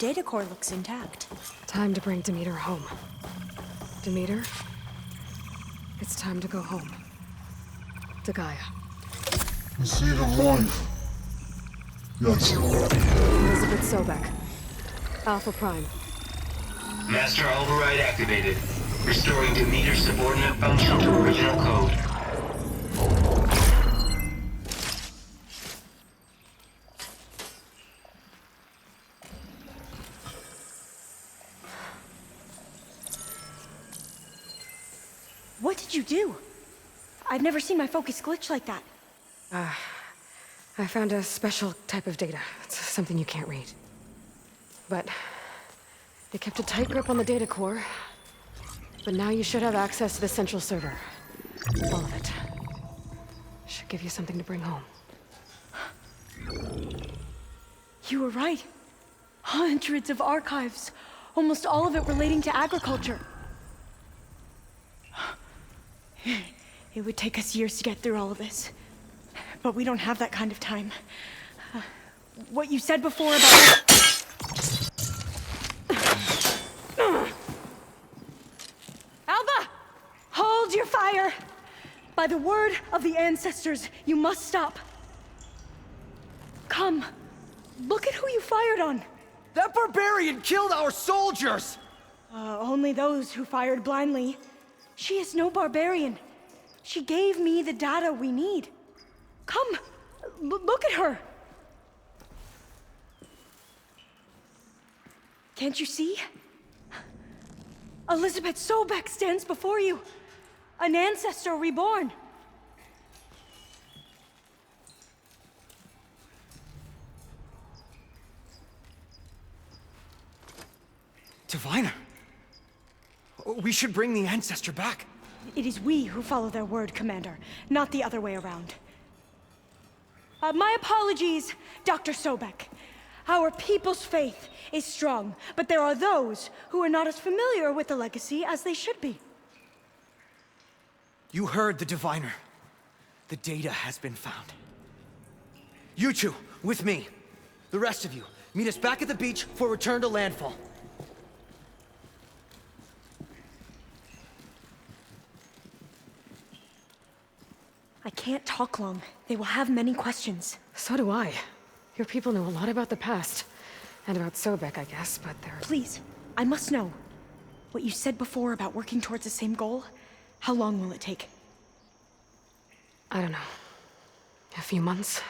data core looks intact. Time to bring Demeter home. Demeter, it's time to go home. To Gaia. The seed of life. Yes. Elizabeth Sobek. Alpha Prime. Master override activated. Restoring Demeter's subordinate function to original code. What did you do? I've never seen my focus glitch like that. I found a special type of data. It's something you can't read. But it kept a tight grip on the data core. But now you should have access to the central server. All of it. Should give you something to bring home. You were right. Hundreds of archives. Almost all of it relating to agriculture. It would take us years to get through all of this. But we don't have that kind of time. What you said before about... Alva! Hold your fire! By the word of the ancestors, you must stop. Come. Look at who you fired on. That barbarian killed our soldiers! Only those who fired blindly. She is no barbarian. She gave me the data we need. Come, look at her. Can't you see? Elizabeth Sobek stands before you. An ancestor reborn. Diviner. We should bring the ancestor back. It is we who follow their word, Commander, not the other way around. My apologies, Dr. Sobek. Our people's faith is strong, but there are those who are not as familiar with the legacy as they should be. You heard the diviner. The data has been found. You two, with me. The rest of you, meet us back at the beach for return to landfall. I can't talk long. They will have many questions. So do I. Your people know a lot about the past. And about Sobek, I guess, but they're... Please, I must know. What you said before about working towards the same goal, how long will it take? I don't know. A few months?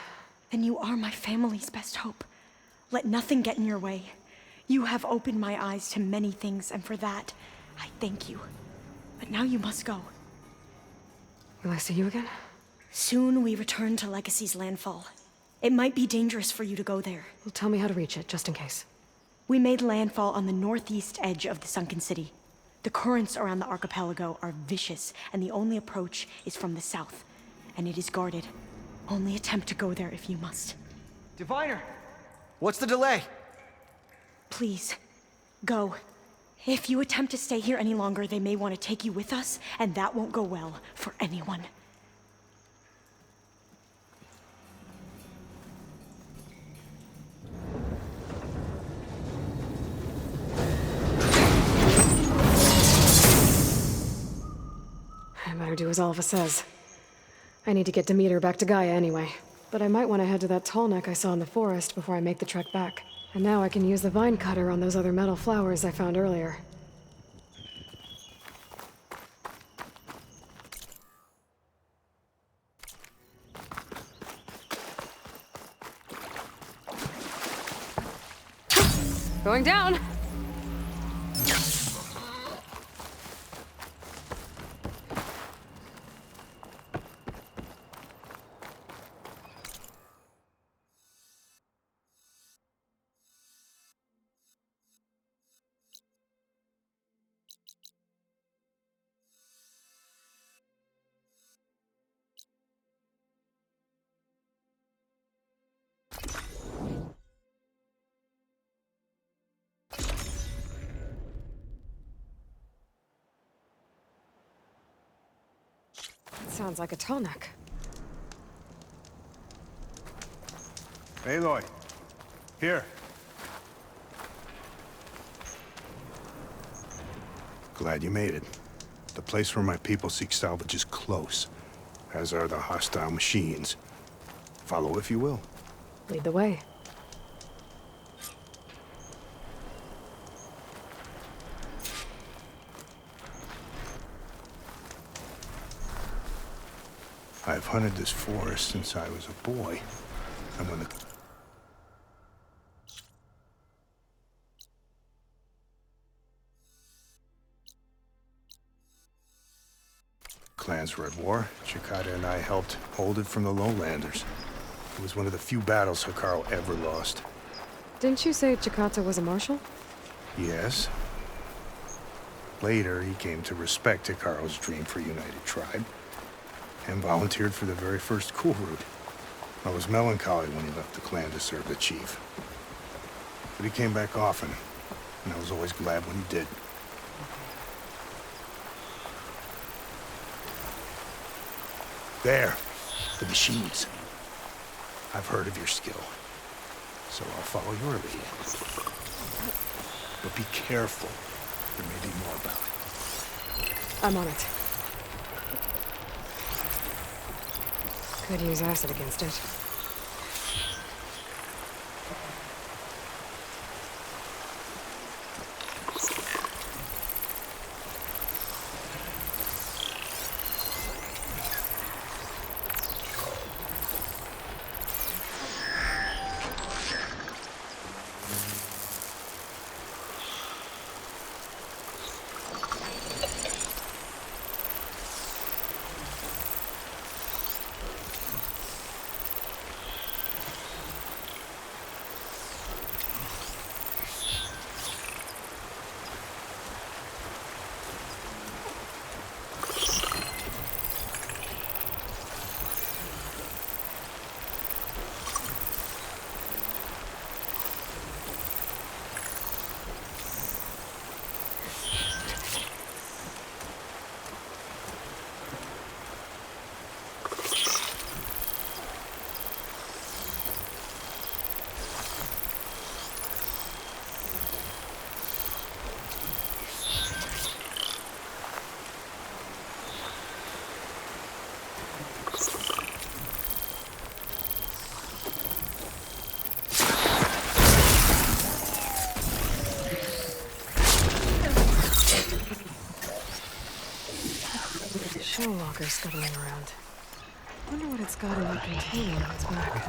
Then you are my family's best hope. Let nothing get in your way. You have opened my eyes to many things, and for that, I thank you. But now you must go. Will I see you again? Soon we return to Legacy's landfall. It might be dangerous for you to go there. Well, tell me how to reach it, just in case. We made landfall on the northeast edge of the sunken city. The currents around the archipelago are vicious, and the only approach is from the south. And it is guarded. Only attempt to go there if you must. Diviner! What's the delay? Please, go. If you attempt to stay here any longer, they may want to take you with us, and that won't go well for anyone. I better do as Alva says. I need to get Demeter back to Gaia anyway. But I might want to head to that tall neck I saw in the forest before I make the trek back. And now I can use the vine cutter on those other metal flowers I found earlier. Going down! Sounds like a tall neck. Aloy, here. Glad you made it. The place where my people seek salvage is close, as are the hostile machines. Follow if you will. Lead the way. I've hunted this forest since I was a boy, and when the clans were at war, Chikata and I helped hold it from the lowlanders. It was one of the few battles Hikaru ever lost. Didn't you say Chikata was a marshal? Yes. Later, he came to respect Hikaru's dream for a united tribe, and volunteered for the very first coup route. I was melancholy when he left the clan to serve the chief. But he came back often, and I was always glad when he did. There, the machines. I've heard of your skill, so I'll follow your lead. But be careful. There may be more about it. I'm on it. Could use acid against it. Walker scuttling around. Wonder what it's got in that container on its back.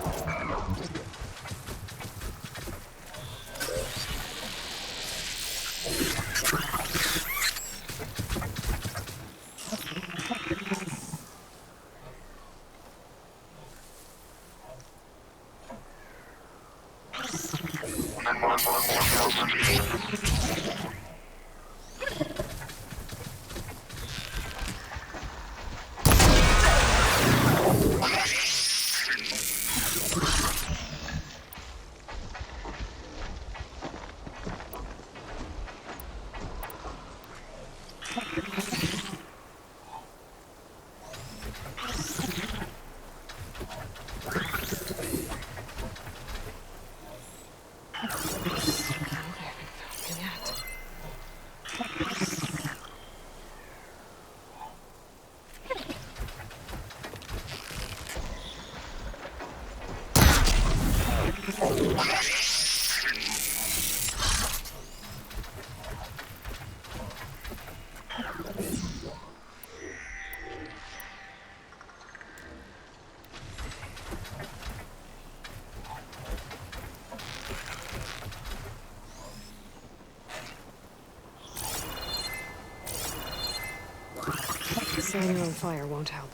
Setting your own fire won't help.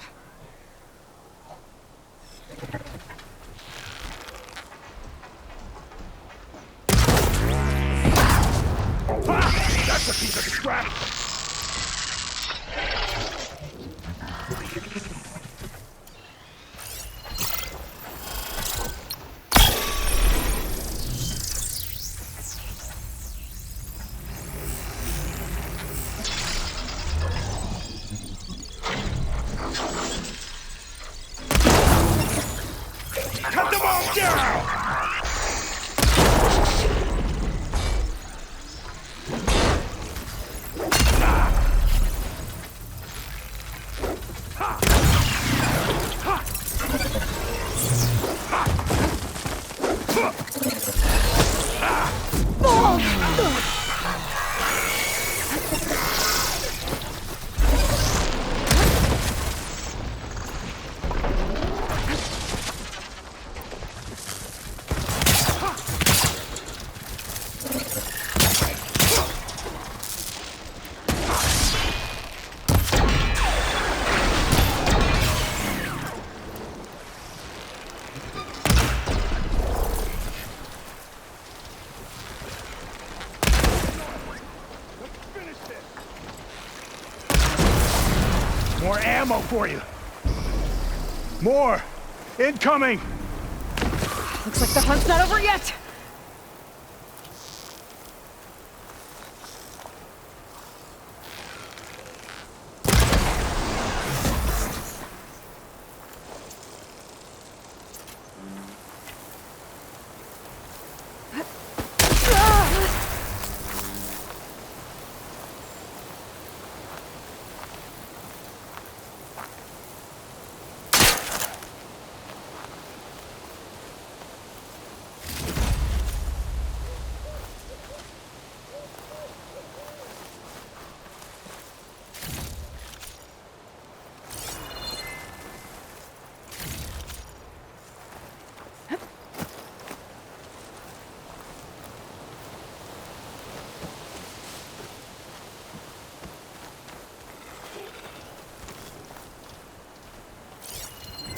That's a piece of scrap! More ammo for you. More! Incoming! Looks like the hunt's not over yet!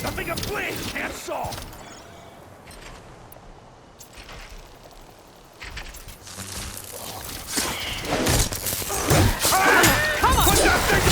Nothing a blade can't solve! Come on! Put that thing!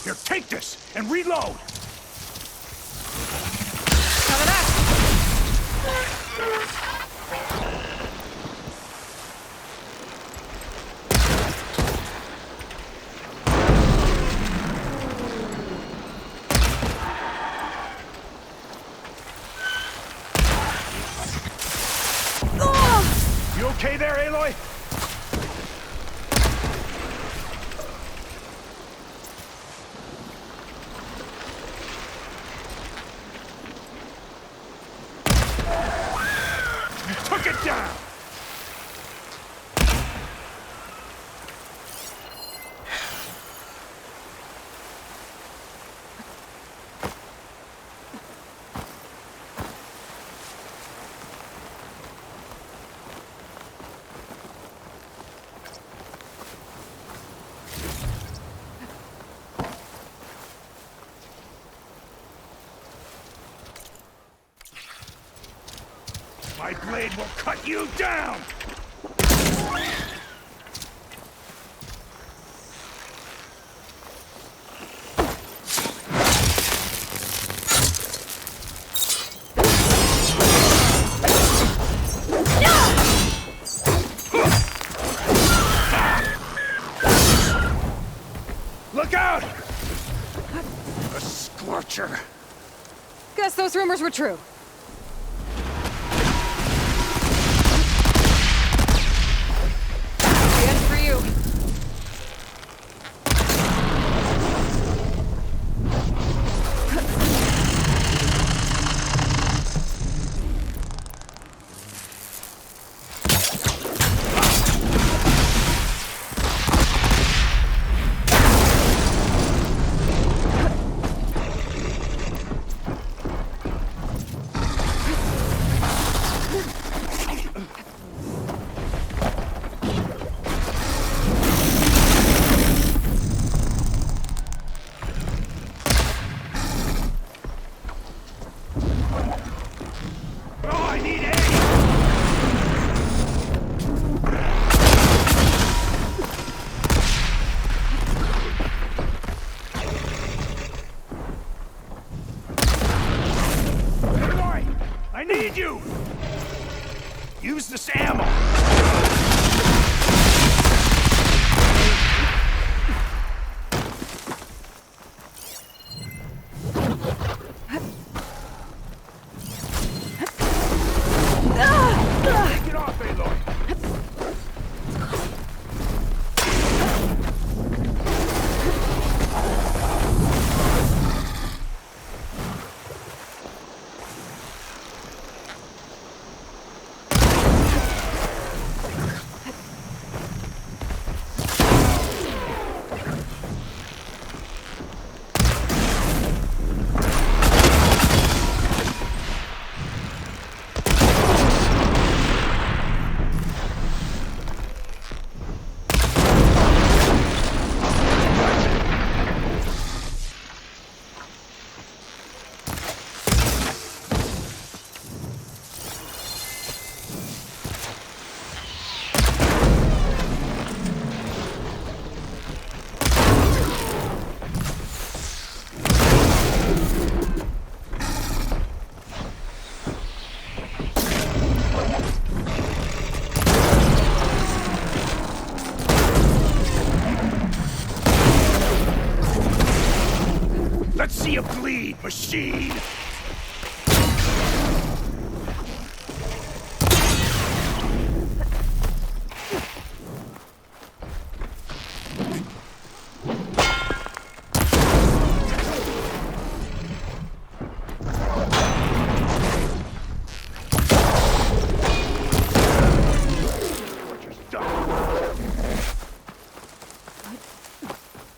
Here, take this and reload! Coming up! You okay there, Aloy? Took it down! My blade will cut you down! Look out! A scorcher. Guess those rumors were true. The end for you. need you! Use this ammo! Get off, Aloy!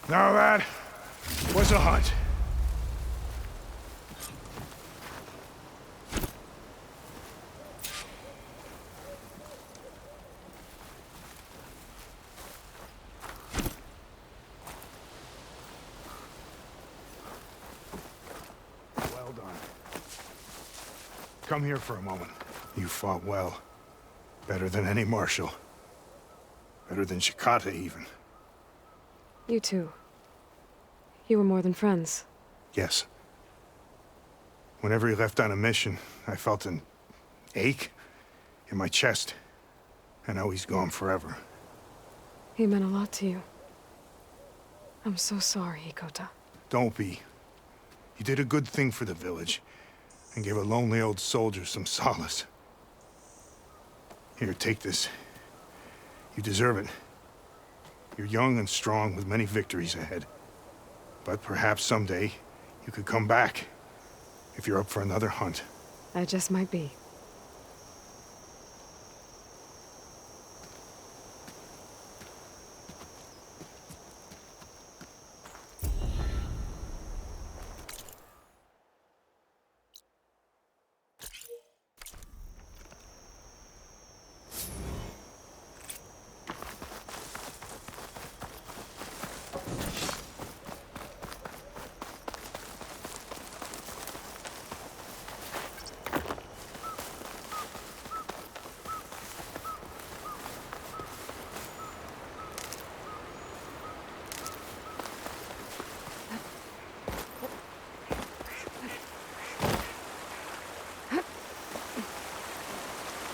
Now that was a hunt. Well done. Come here for a moment. You fought well. Better than any marshal. Better than Shikata, even. You too. You were more than friends. Yes. Whenever he left on a mission, I felt an ache in my chest. I know he's gone forever. He meant a lot to you. I'm so sorry, Hikota. Don't be. You did a good thing for the village, and gave a lonely old soldier some solace. Here, take this. You deserve it. You're young and strong with many victories ahead. But perhaps someday, you could come back, if you're up for another hunt. I just might be.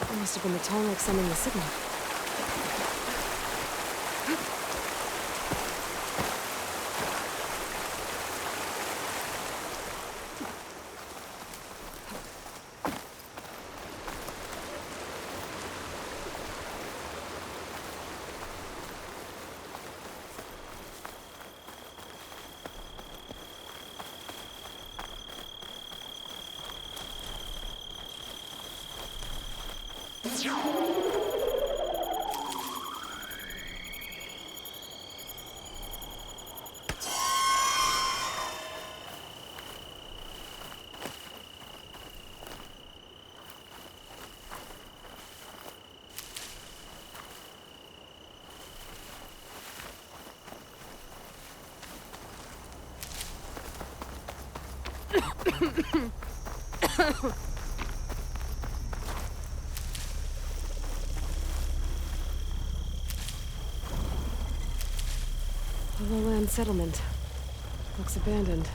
It must have been the Tolnik sending the signal. A lowland settlement. Looks abandoned.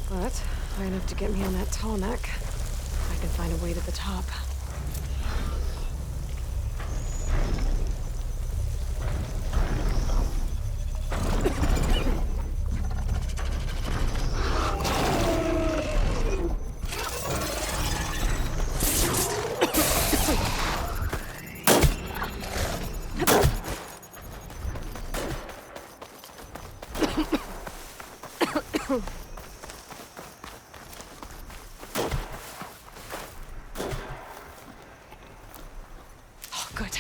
But high enough to get me on that tall neck. I can find a way to the top. Oh, good.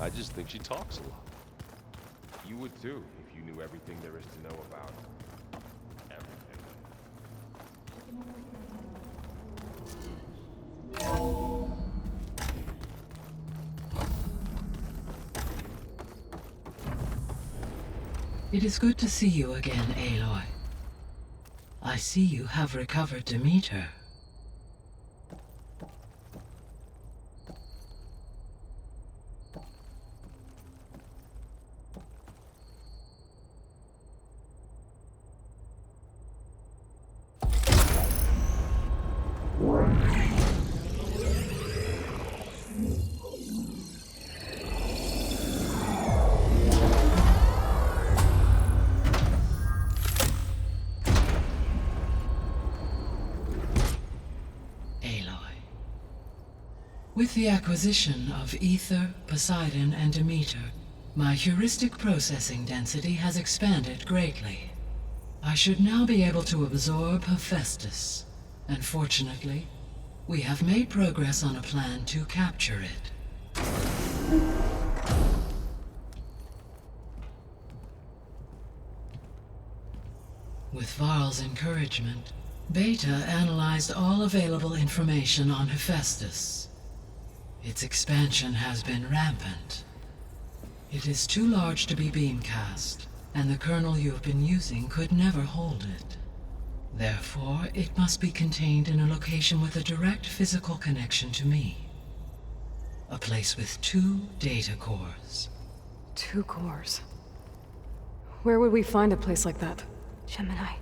I just think she talks a lot. You would too, if you knew everything there is to know about everything. It is good to see you again, Aloy. I see you have recovered Demeter. With the acquisition of Ether, Poseidon, and Demeter, my heuristic processing density has expanded greatly. I should now be able to absorb Hephaestus, and fortunately, we have made progress on a plan to capture it. With Varl's encouragement, Beta analyzed all available information on Hephaestus. Its expansion has been rampant. It is too large to be beamcast, and the kernel you have been using could never hold it. Therefore, it must be contained in a location with a direct physical connection to me. A place with 2 data cores. 2 cores? Where would we find a place like that? Gemini.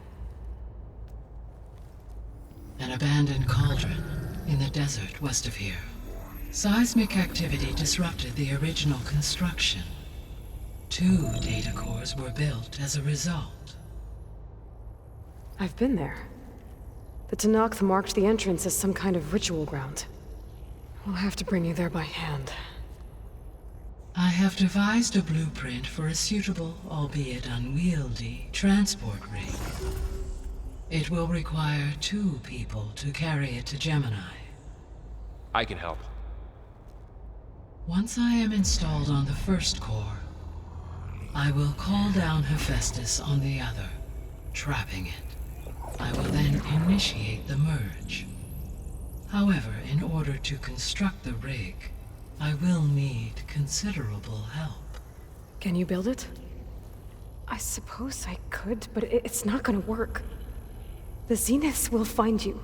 An abandoned cauldron in the desert west of here. Seismic activity disrupted the original construction. 2 data cores were built as a result. I've been there. The Tenakth marked the entrance as some kind of ritual ground. We'll have to bring you there by hand. I have devised a blueprint for a suitable, albeit unwieldy, transport rig. It will require 2 people to carry it to Gemini. I can help. Once I am installed on the first core, I will call down Hephaestus on the other, trapping it. I will then initiate the merge. However, in order to construct the rig, I will need considerable help. Can you build it? I suppose I could, but it's not gonna work. The Zeniths will find you.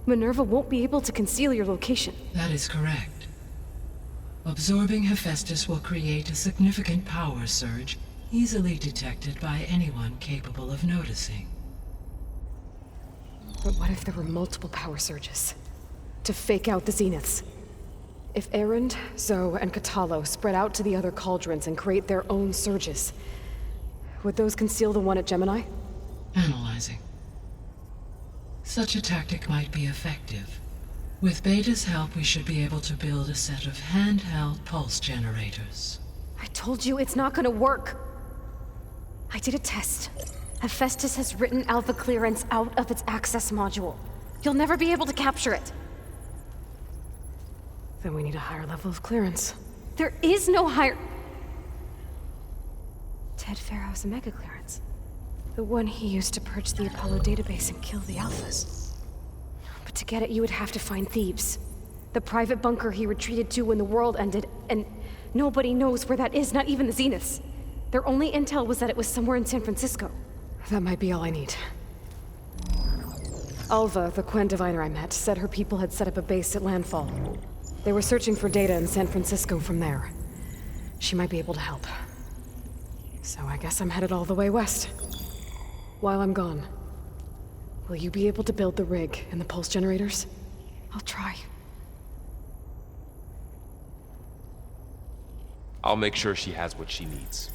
Minerva won't be able to conceal your location. That is correct. Absorbing Hephaestus will create a significant power surge, easily detected by anyone capable of noticing. But what if there were multiple power surges? To fake out the Zeniths? If Erend, Zoe, and Katalo spread out to the other cauldrons and create their own surges, would those conceal the one at Gemini? Analyzing. Such a tactic might be effective. With Beta's help, we should be able to build a set of handheld pulse generators. I told you it's not gonna work. I did a test. Hephaestus has written Alpha clearance out of its access module. You'll never be able to capture it. Then we need a higher level of clearance. There is no higher... Ted Pharaoh's Omega clearance. The one he used to purge the Apollo database and kill the Alphas. But to get it, you would have to find Thebes. The private bunker he retreated to when the world ended, and nobody knows where that is, not even the Zeniths. Their only intel was that it was somewhere in San Francisco. That might be all I need. Alva, the Quen diviner I met, said her people had set up a base at landfall. They were searching for data in San Francisco from there. She might be able to help. So I guess I'm headed all the way west. While I'm gone, will you be able to build the rig and the pulse generators? I'll try. I'll make sure she has what she needs.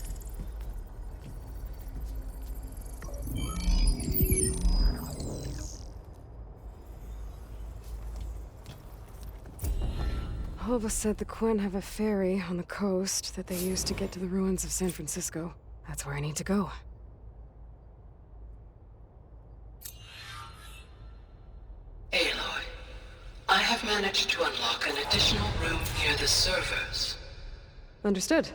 Alva said the Quen have a ferry on the coast that they use to get to the ruins of San Francisco. That's where I need to go. Aloy, I have managed to unlock an additional room near the servers. Understood.